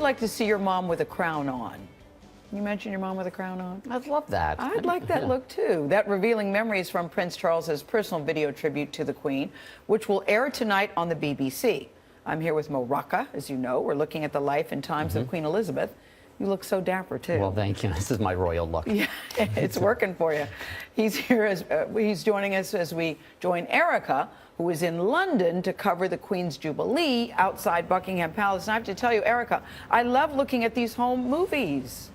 like to see your mom with a crown on? Can you mention your mom with a crown on? I'd love that. I'd like that look, too. That revealing memories from Prince Charles's personal video tribute to the Queen, which will air tonight on the BBC. I'm here with Mo Rocca, as you know. We're looking at the life and times of Queen Elizabeth. You look so dapper, too. Well, thank you. This is my royal look. Yeah, it's working for you. He's here he's joining us as we join Erica, who is in London to cover the Queen's Jubilee outside Buckingham Palace. And I have to tell you, Erica, I love looking at these home movies.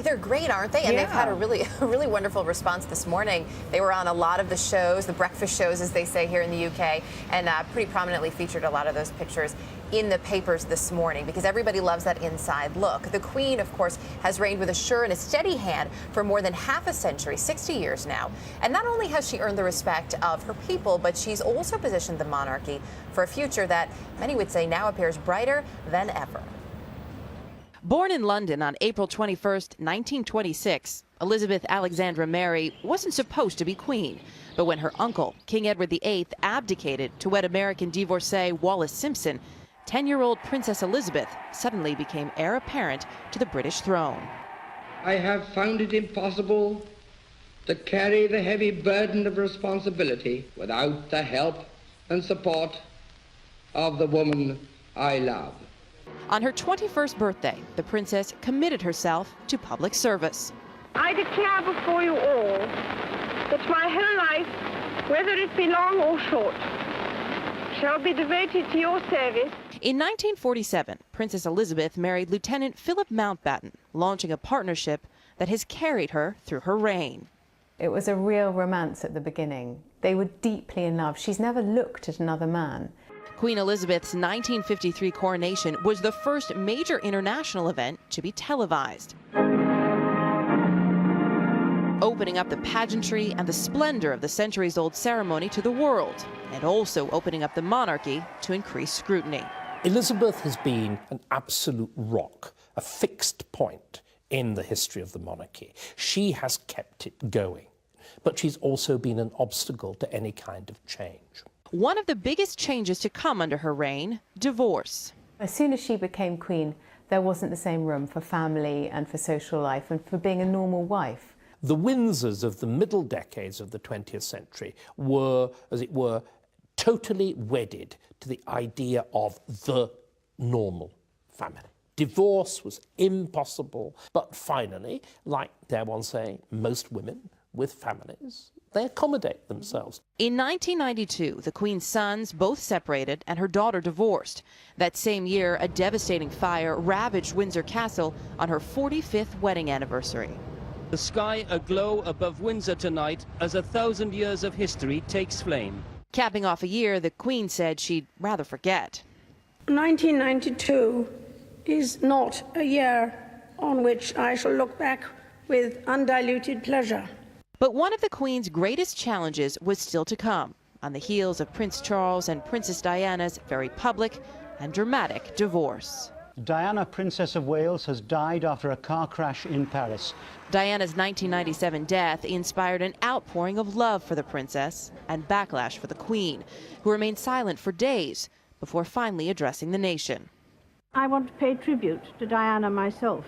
They're great, aren't they? And they've had a really wonderful response this morning. They were on a lot of the shows, the breakfast shows, as they say here in the UK, and pretty prominently featured a lot of those pictures in the papers this morning because everybody loves that inside look. The Queen, of course, has reigned with a sure and a steady hand for more than half a century, 60 years now. And not only has she earned the respect of her people, but she's also positioned the monarchy for a future that many would say now appears brighter than ever. Born in London on April 21st, 1926, Elizabeth Alexandra Mary wasn't supposed to be queen. But when her uncle, King Edward VIII, abdicated to wed American divorcee Wallis Simpson, 10-year-old Princess Elizabeth suddenly became heir apparent to the British throne. I have found it impossible to carry the heavy burden of responsibility without the help and support of the woman I love. On her 21st birthday, the princess committed herself to public service. I declare before you all that my whole life, whether it be long or short, shall be devoted to your service. In 1947, Princess Elizabeth married Lieutenant Philip Mountbatten, launching a partnership that has carried her through her reign. It was a real romance at the beginning. They were deeply in love. She's never looked at another man. Queen Elizabeth's 1953 coronation was the first major international event to be televised, opening up the pageantry and the splendor of the centuries-old ceremony to the world, and also opening up the monarchy to increased scrutiny. Elizabeth has been an absolute rock, a fixed point in the history of the monarchy. She has kept it going, but she's also been an obstacle to any kind of change. One of the biggest changes to come under her reign, divorce. As soon as she became queen, there wasn't the same room for family and for social life and for being a normal wife. The Windsors of the middle decades of the 20th century were, as it were, totally wedded to the idea of the normal family. Divorce was impossible, but finally, like dare one say, most women with families, they accommodate themselves. In 1992, the Queen's sons both separated and her daughter divorced. That same year, a devastating fire ravaged Windsor Castle on her 45th wedding anniversary. The sky aglow above Windsor tonight as 1,000 years of history takes flame. Capping off a year the Queen said she'd rather forget. 1992 is not a year on which I shall look back with undiluted pleasure. But one of the Queen's greatest challenges was still to come, on the heels of Prince Charles and Princess Diana's very public and dramatic divorce. Diana, Princess of Wales, has died after a car crash in Paris. Diana's 1997 death inspired an outpouring of love for the princess and backlash for the Queen, who remained silent for days before finally addressing the nation. I want to pay tribute to Diana myself.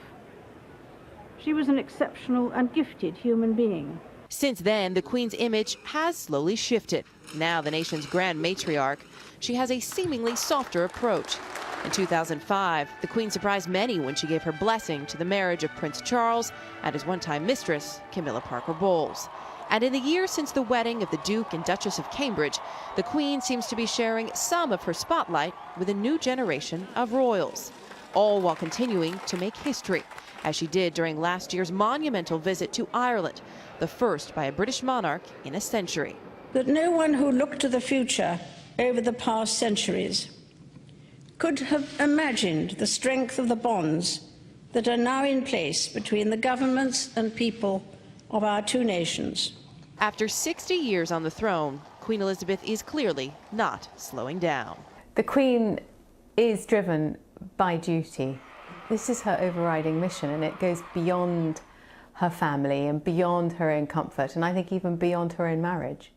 She was an exceptional and gifted human being. Since then, the Queen's image has slowly shifted. Now the nation's grand matriarch, she has a seemingly softer approach. In 2005, the Queen surprised many when she gave her blessing to the marriage of Prince Charles and his one-time mistress, Camilla Parker Bowles. And in the years since the wedding of the Duke and Duchess of Cambridge, the Queen seems to be sharing some of her spotlight with a new generation of royals, all while continuing to make history, as she did during last year's monumental visit to Ireland, the first by a British monarch in a century. That no one who looked to the future over the past centuries could have imagined the strength of the bonds that are now in place between the governments and people of our two nations. After 60 years on the throne, Queen Elizabeth is clearly not slowing down. The Queen is driven by duty. This is her overriding mission, and it goes beyond her family and beyond her own comfort, and I think even beyond her own marriage.